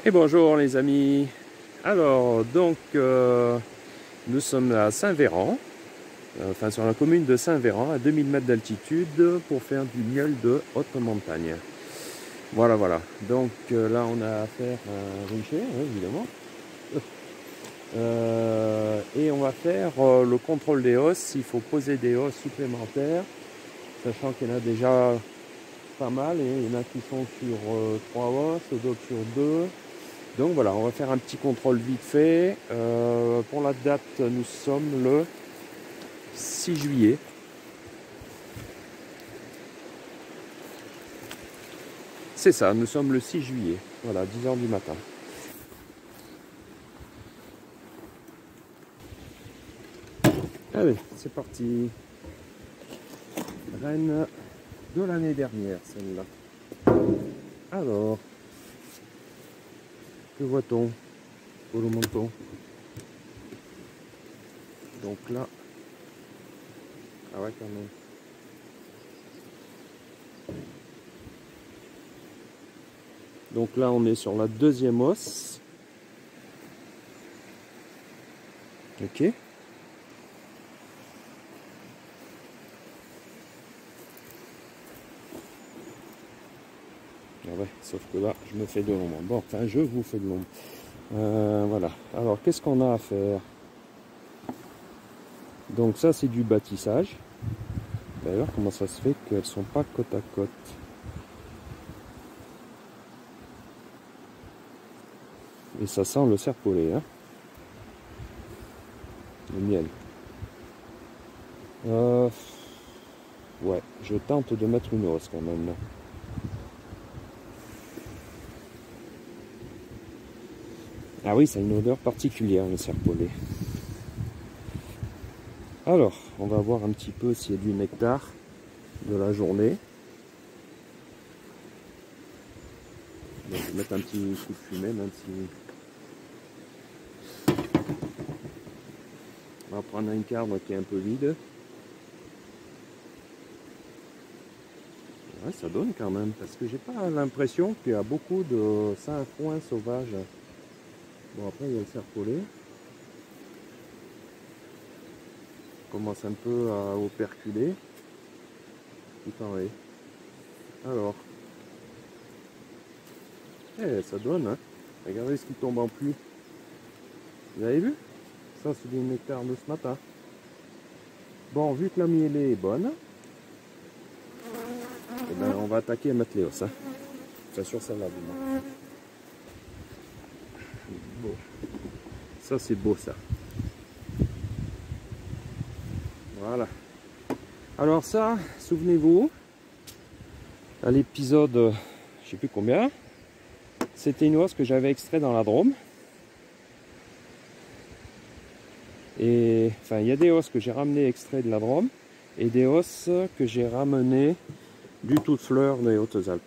Et bonjour les amis. Alors donc nous sommes à Saint-Véran, enfin sur la commune de Saint-Véran, à 2000 mètres d'altitude pour faire du miel de haute montagne. Voilà. Donc là on a affaire à un rucher, évidemment. Et on va faire le contrôle des hausses. Il faut poser des hausses supplémentaires, sachant qu'il y en a déjà pas mal, et il y en a qui sont sur 3 hausses, d'autres sur 2. Donc voilà, on va faire un petit contrôle vite fait. Pour la date, nous sommes le 6 juillet. C'est ça, nous sommes le 6 juillet. Voilà, 10 h du matin. Allez, c'est parti. Reine de l'année dernière, celle-là. Alors, que voit-on pour le menton? Donc là, ah ouais quand même. Donc là, on est sur la deuxième hausse. Ok. Ah ouais, sauf que là, je me fais de l'ombre. Bon, enfin, je vous fais de l'ombre. Voilà. Alors, qu'est-ce qu'on a à faire? Donc ça, c'est du bâtissage. D'ailleurs, comment ça se fait qu'elles sont pas côte à côte? Et ça sent le serpolet, hein? Le miel. Ouais, je tente de mettre une hausse quand même là. Ah oui, ça a une odeur particulière le serpolet. Alors, on va voir un petit peu s'il y a du nectar de la journée. Donc, je vais mettre un petit coup de fumée, même si... On va prendre un cadre qui est un peu vide. Ouais, ça donne quand même, parce que j'ai pas l'impression qu'il y a beaucoup de sainfoin sauvage. Bon, après, il y a le serpolet. Commence un peu à operculer. Il paraît. Alors, ça donne, hein. Regardez ce qui tombe en pluie. Vous avez vu? Ça, c'est du nectar de ce matin. Bon, vu que la mielée est bonne, eh ben, on va attaquer et mettre les hausses. Hein. Enfin, sur celle-là, du moins. Bon. Ça, c'est beau, ça. Voilà. Alors ça, souvenez-vous, à l'épisode, je sais plus combien, c'était une hausse que j'avais extrait dans la Drôme. Et enfin, il y a des hausses que j'ai ramenées extraits de la Drôme et des hausses que j'ai ramenées du tout de fleurs des Hautes-Alpes.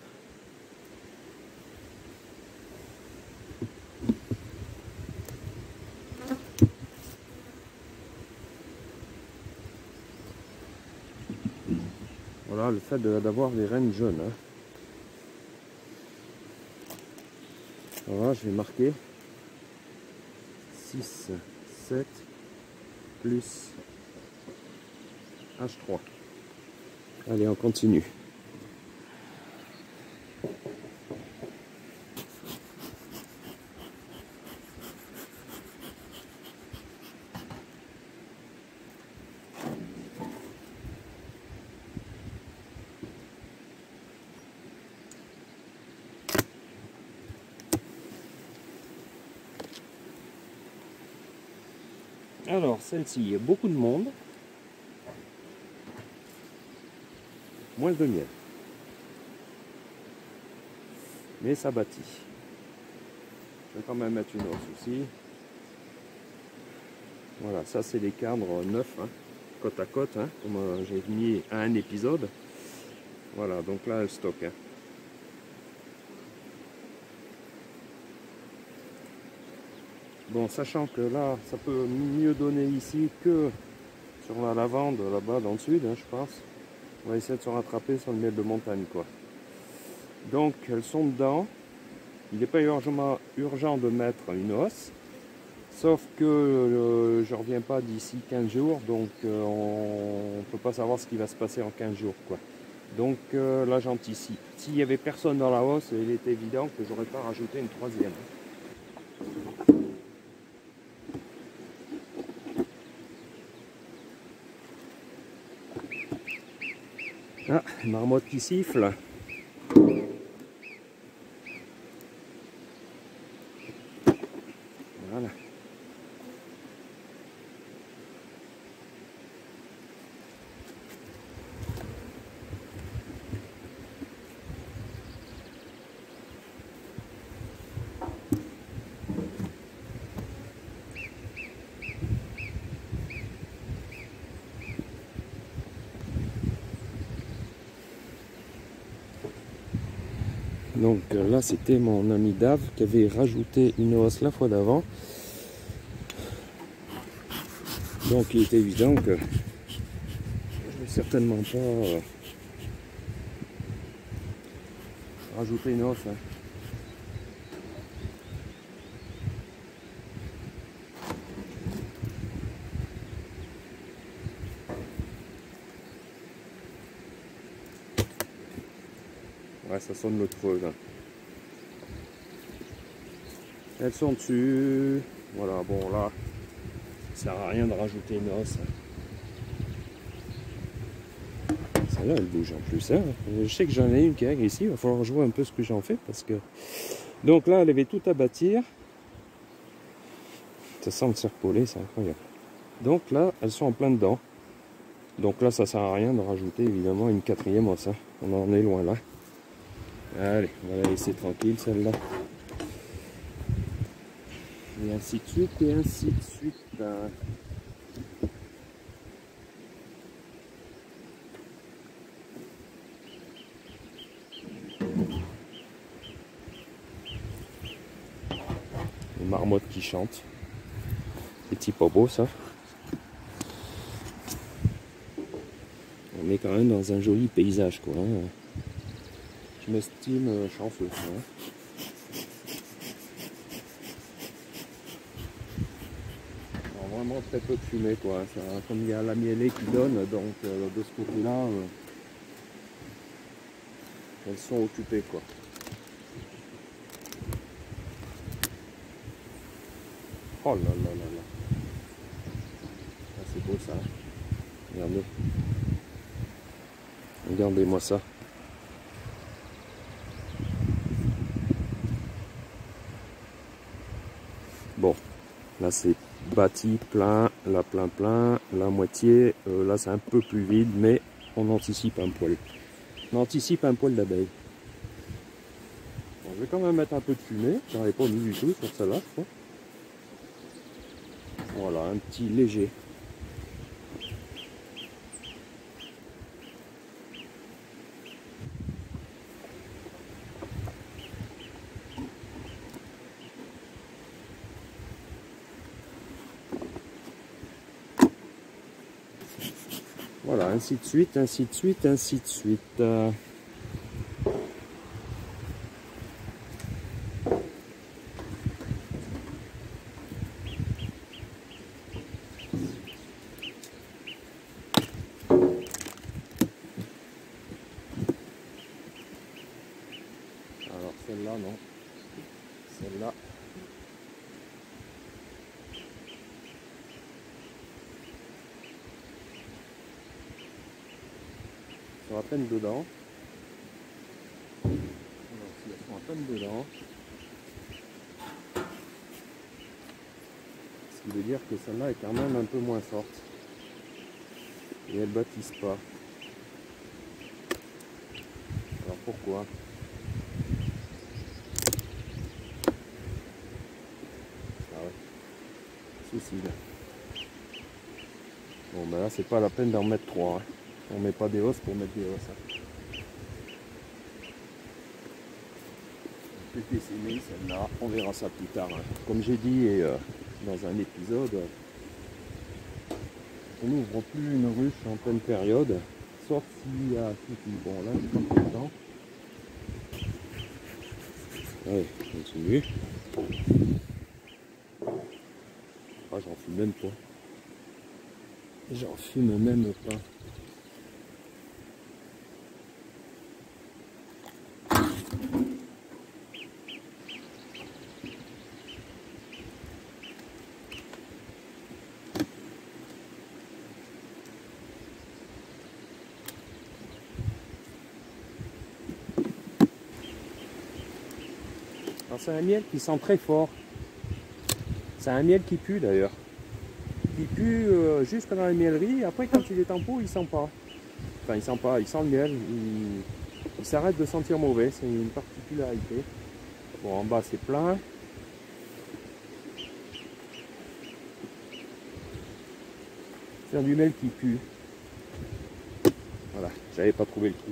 Voilà le fait d'avoir des rennes jeunes. Hein. Voilà, je vais marquer 6, 7 plus H3. Allez, on continue. Alors, celle-ci, il y a beaucoup de monde. Moins de miel. Mais ça bâtit. Je vais quand même mettre une hausse aussi. Voilà, ça c'est des cadres neufs, hein, côte à côte, hein, comme j'ai mis à un épisode. Voilà, donc là elle stocke. Hein. Bon, sachant que là, ça peut mieux donner ici que sur la lavande, là-bas dans le sud, hein, je pense. On va essayer de se rattraper sur le miel de montagne, quoi. Donc, elles sont dedans. Il n'est pas urgent de mettre une hausse, sauf que je ne reviens pas d'ici 15 jours, donc on ne peut pas savoir ce qui va se passer en 15 jours, quoi. Donc là j'anticipe. S'il n'y avait personne dans la hausse, il est évident que j'aurais pas rajouté une troisième. Ah, marmotte qui siffle. Voilà. Donc là c'était mon ami Dave qui avait rajouté une hausse la fois d'avant. Donc il est évident que je vais certainement pas rajouter une hausse. Hein. Ouais, ça sonne le creux là. Elles sont dessus. Voilà, bon là, ça sert à rien de rajouter une hausse. Celle-là, elle bouge en plus. Hein. Je sais que j'en ai une qui est agressive. Il va falloir jouer un peu ce que j'en fais parce que. Donc là, elle avait tout à bâtir. Ça semble circuler, c'est incroyable. Donc là, elles sont en plein dedans. Donc là, ça sert à rien de rajouter évidemment une quatrième hausse. Hein. On en est loin là. Allez, on va la laisser tranquille celle-là. Et ainsi de suite, et ainsi de suite. Les marmottes qui chantent. C'est pas beau ça. On est quand même dans un joli paysage quoi. Hein. Je m'estime chanceux. Hein. Alors, vraiment très peu de fumée quoi. Ça, comme il y a la mielée qui donne, donc de ce côté-là, elles sont occupées quoi. Oh là là là là. Ah, c'est beau ça. Regardez. Regardez-moi ça. Bon, là c'est bâti plein, là plein, la moitié, là c'est un peu plus vide, mais on anticipe un poil. On anticipe un poil d'abeille. Bon, je vais quand même mettre un peu de fumée, j'en avais pas mis du tout sur celle-là, je crois. Voilà, un petit léger. Voilà, ainsi de suite, ainsi de suite, ainsi de suite. Alors celle-là, non. Celle-là. Elles sont à peine dedans. Alors, si elles sont à peine dedans. Ce qui veut dire que celle-là est quand même un peu moins forte. Et elles bâtissent pas. Alors pourquoi? Ah ouais. Souci là. Bon ben là c'est pas la peine d'en mettre 3. Hein. On met pas des hausses pour mettre des hausses. Hein. Peut-être essayer celle-là, on verra ça plus tard. Hein. Comme j'ai dit dans un épisode, on n'ouvre plus une ruche en pleine période, sauf s'il y a tout. Bon là j'ai pas trop de temps. Allez, je continue. Ah, j'en fume même pas. J'en fume même pas. C'est un miel qui sent très fort. C'est un miel qui pue d'ailleurs. Qui pue jusque dans la miellerie. Après, quand il est en pot, il sent pas. Enfin, il sent pas. Il sent le miel. Il s'arrête de sentir mauvais. C'est une particularité. Bon, en bas, c'est plein. C'est du miel qui pue. Voilà. J'avais pas trouvé le trou.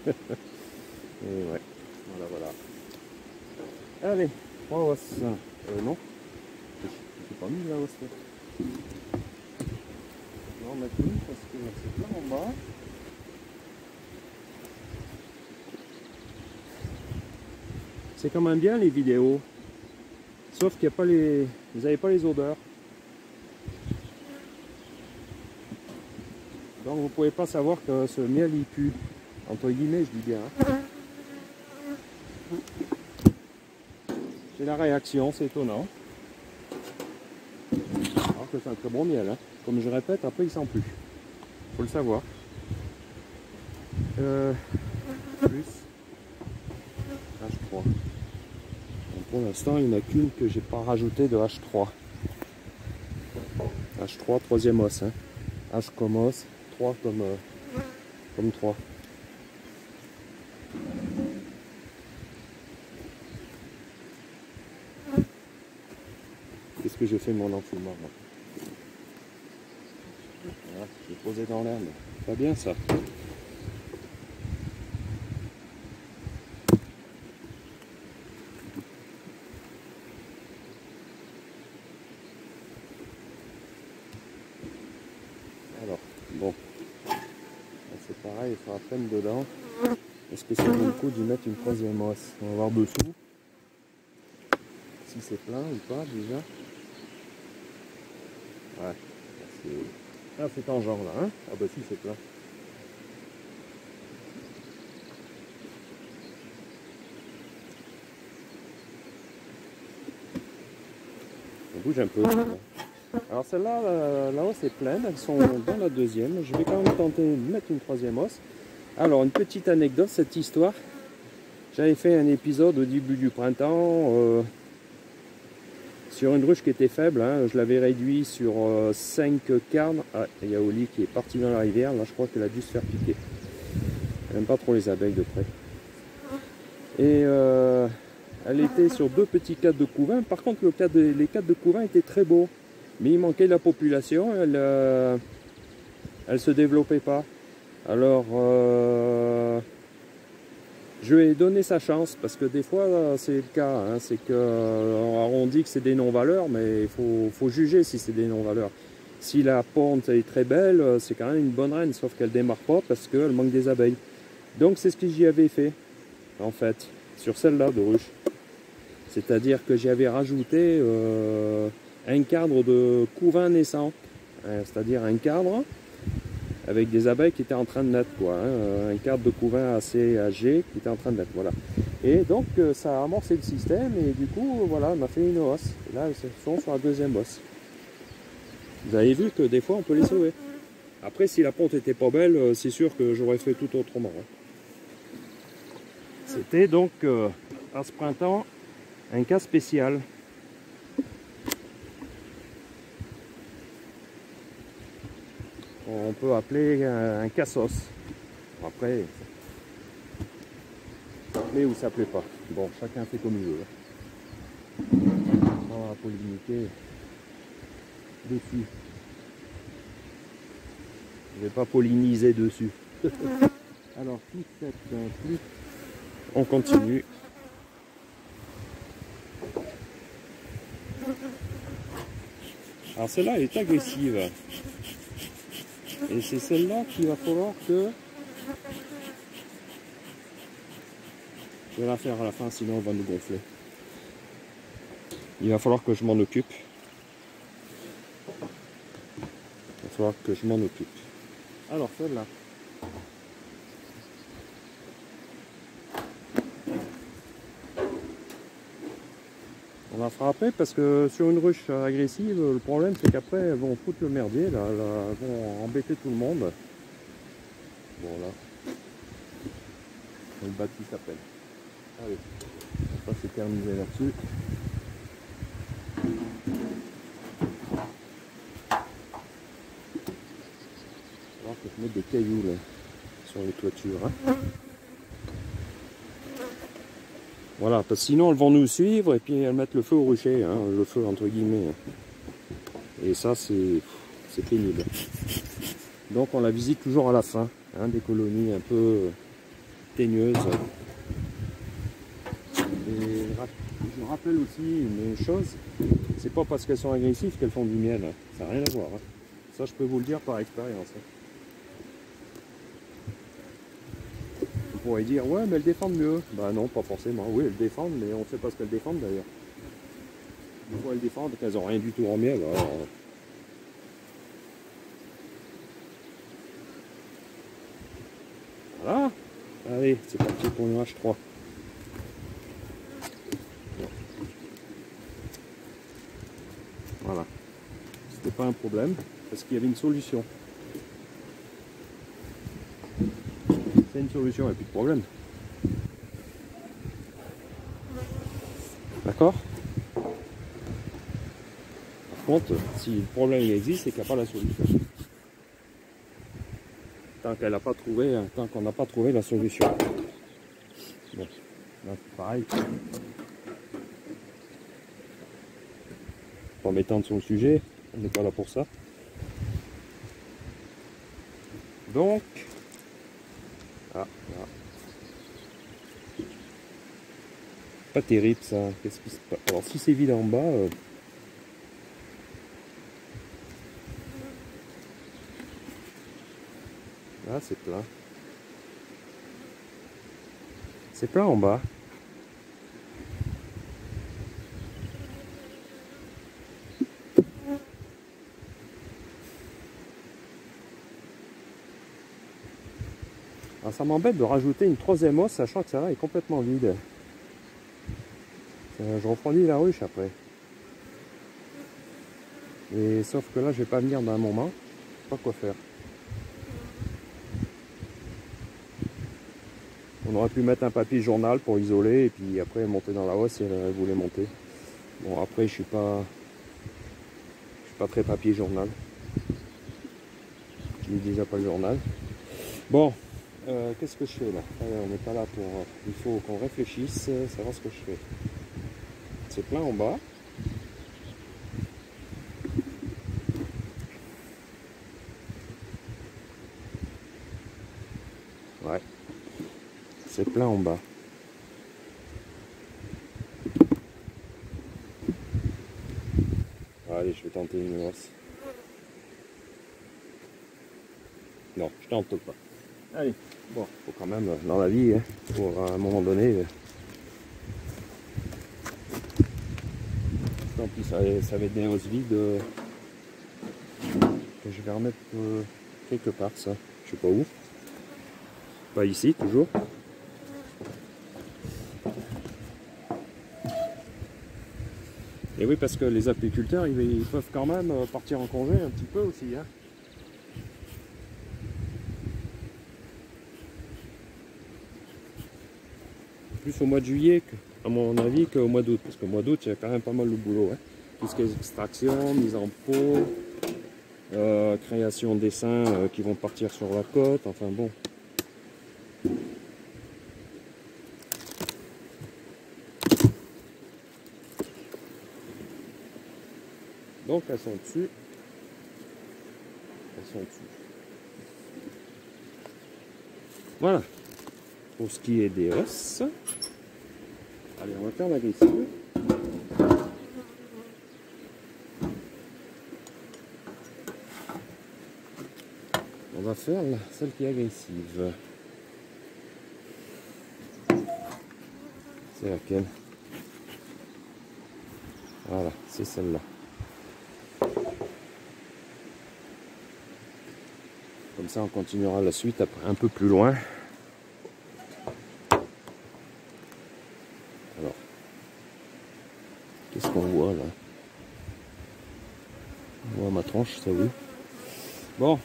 Et ouais. Voilà. Allez, 3 os. Non, j'ai pas mis la os là. On va en mettre une parce que c'est plein en bas. C'est quand même bien les vidéos. Sauf qu'il n'y a pas les. Vous n'avez pas les odeurs. Donc vous ne pouvez pas savoir que ce miel il pue. Entre guillemets, je dis bien. C'est la réaction, c'est étonnant. Alors que c'est un très bon miel. Hein. Comme je répète, après il sent plus. Faut le savoir. Plus H3. Donc pour l'instant, il n'y en a qu'une que j'ai pas rajouté de H3. H3, troisième os. Hein. H comme os, 3 comme 3. Qu'est-ce que j'ai fait de mon enfouissement? Voilà, je l'ai posé dans l'herbe. Pas bien ça. Alors, bon. C'est pareil, il faut à peine dedans. Est-ce que ça vaut le coup d'y mettre une troisième os? On va voir dessous. Si c'est plein ou pas déjà. Ouais. Ah, c'est en genre là, hein? Ah bah si, c'est plein. On bouge un peu. Alors celle-là, la hausse est pleine, elles sont dans la deuxième. Je vais quand même tenter de mettre une troisième hausse. Alors une petite anecdote, cette histoire. J'avais fait un épisode au début du printemps sur une ruche qui était faible. Hein. Je l'avais réduit sur 5 carnes. Ah, il y a Oli qui est parti dans la rivière. Là, je crois qu'elle a dû se faire piquer. Elle n'aime pas trop les abeilles de près. Et elle était sur 2 petits cadres de couvain. Par contre, les cadres de couvain étaient très beaux. Mais il manquait de la population. Elle se développait pas. Alors, je lui ai donné sa chance, parce que des fois c'est le cas, hein, c'est que on dit que c'est des non-valeurs, mais il faut juger si c'est des non-valeurs. Si la ponte est très belle, c'est quand même une bonne reine, sauf qu'elle démarre pas parce qu'elle manque des abeilles. Donc c'est ce que j'y avais fait, en fait, sur celle-là de ruche. C'est-à-dire que j'y avais rajouté un cadre de couvain naissant, c'est-à-dire un cadre avec des abeilles qui étaient en train de naître, quoi, hein, un cadre de couvain assez âgé qui était en train de naître, voilà. Et donc ça a amorcé le système et du coup, voilà, on m'a fait une hausse. Et là, elles sont sur la deuxième hausse. Vous avez vu que des fois, on peut les sauver. Après, si la ponte était pas belle, c'est sûr que j'aurais fait tout autrement. Hein. C'était donc, à ce printemps, un cas spécial. On peut appeler un cassos. Après, ça plaît ou ça plaît pas. Bon, chacun fait comme il veut. On va polliniquer dessus. Je vais pas polliniser dessus. Alors, toute cette pluie, on continue. Alors celle-là, elle est agressive. Et c'est celle-là qu'il va falloir que Je vais la faire à la fin, sinon on va nous gonfler. Il va falloir que je m'en occupe. Il va falloir que je m'en occupe. Alors celle-là. On va frapper parce que sur une ruche agressive, le problème c'est qu'après elles vont foutre le merdier, là, elles vont embêter tout le monde. Voilà. Le bâti s'appelle. Allez, ça c'est terminé là-dessus. Il va falloir que je mette des cailloux là, sur les toitures. Hein. Voilà, parce que sinon elles vont nous suivre et puis elles mettent le feu au rucher, hein, le feu entre guillemets. Et ça c'est pénible. Donc on la visite toujours à la fin, hein, des colonies un peu teigneuses. Et je rappelle aussi une chose, c'est pas parce qu'elles sont agressives qu'elles font du miel, hein. Ça n'a rien à voir. Hein. Ça je peux vous le dire par expérience. Hein. Vous pourrez dire, ouais mais elles défendent mieux. Bah non, pas forcément. Oui, elles défendent, mais on ne sait pas ce qu'elles défendent d'ailleurs. Des fois elles défendent qu'elles n'ont rien du tout en miel. Alors, voilà. Allez, c'est parti pour une H3. Voilà. C'était pas un problème, parce qu'il y avait une solution. C'est une solution, il n'y a plus de problème. D'accord? Par contre, si le problème il existe, c'est qu'il n'y a pas la solution. Tant qu'elle n'a pas trouvé, tant qu'on n'a pas trouvé la solution. Bon, là c'est pareil. Pas m'étendre sur le sujet, on n'est pas là pour ça. Donc, là. Pas terrible ça. Qu'est-ce qui se passe? Alors si c'est vide en bas, là c'est plein. C'est plein en bas. Alors ça m'embête de rajouter une troisième hausse, sachant que ça là est complètement vide. Je refroidis la ruche après. Et sauf que là je vais pas venir dans un moment. Je sais pas quoi faire. On aurait pu mettre un papier journal pour isoler et puis après monter dans la hausse si elle voulait monter. Bon après je suis pas très papier journal. Je lis déjà pas le journal. Bon, qu'est-ce que je fais là? On n'est pas là pour. Il faut qu'on réfléchisse, savoir ce que je fais. C'est plein en bas. Ouais. C'est plein en bas. Allez, je vais tenter une hausse. Non, je tente pas. Allez, bon, faut quand même, dans la vie, hein, pour à un moment donné. Tant pis, ça va être des hausses vides que je vais remettre quelque part, ça. Je sais pas où. Pas ici, toujours. Et oui, parce que les apiculteurs, ils peuvent quand même partir en congé un petit peu aussi. Hein. Plus au mois de juillet, à mon avis, qu'au mois d'août. Parce qu'au mois d'août, il y a quand même pas mal de boulot. Hein. Tout ce qui est extraction, mise en pot, création d'essaims qui vont partir sur la côte. Enfin bon. Donc elles sont dessus. Elles sont dessus. Voilà. Pour ce qui est des os. Allez, on va faire l'agressive. On va faire celle qui est agressive. C'est laquelle? Voilà, c'est celle-là. Comme ça, on continuera la suite après, un peu plus loin. Alors, qu'est-ce qu'on voit là? On voit ma tranche, ça oui. Bon.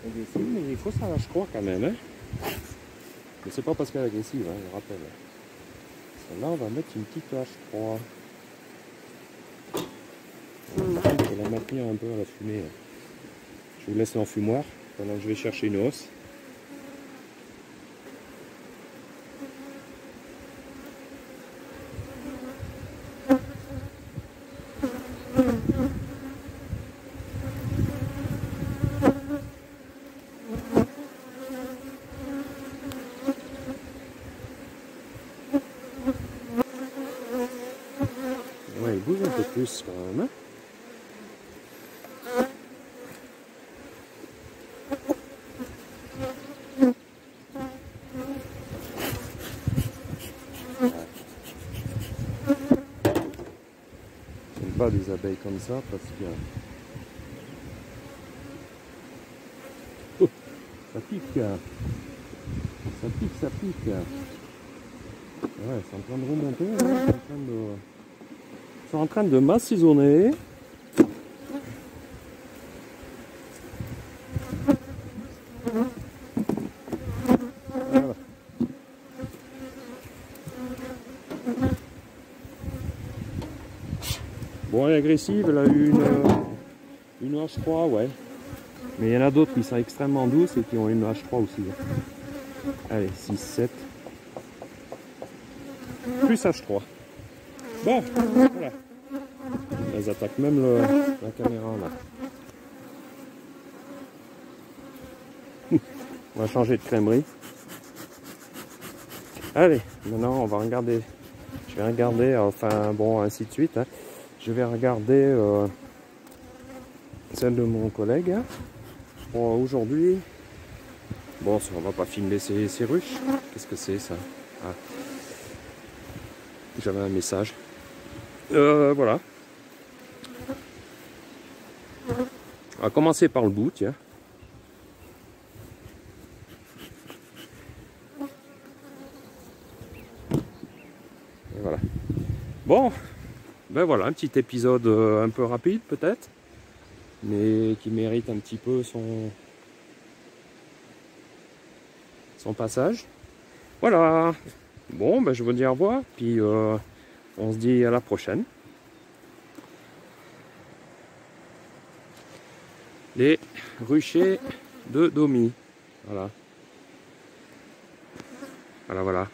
Agressive, mais il faut ça, je crois, quand même. Hein? Mais c'est pas parce qu'elle est agressive, hein, je rappelle. Là, on va mettre une petite hache 3. On va la maintenir un peu à la fumée. Là. Je vous laisse l'enfumoir pendant que je vais chercher une hausse. Ouais, il bouge un peu plus quand même. Hein. J'aime pas des abeilles comme ça parce que ça pique. Ça pique, ça pique. Ouais, c'est en train de remonter. Hein. C'est en train de m'assaisonner. Voilà. Bon, elle est agressive, elle a eu une H3, ouais. Mais il y en a d'autres qui sont extrêmement douces et qui ont une H3 aussi. Allez, 6, 7. Plus H3. Bon, voilà. Elles attaquent même la caméra là. On va changer de crèmerie. Allez, maintenant on va regarder. Je vais regarder, enfin bon, ainsi de suite. Hein. Je vais regarder celle de mon collègue. Hein. Bon, aujourd'hui, bon, on va pas filmer ces ruches. Qu'est-ce que c'est ça? Ah. J'avais un message. Voilà. On va commencer par le bout, tiens. Et voilà. Bon, ben voilà, un petit épisode un peu rapide peut-être, mais qui mérite un petit peu son passage. Voilà. Bon, ben je vous dis au revoir, puis on se dit à la prochaine. Les ruchers de Domy. Voilà. Voilà, voilà.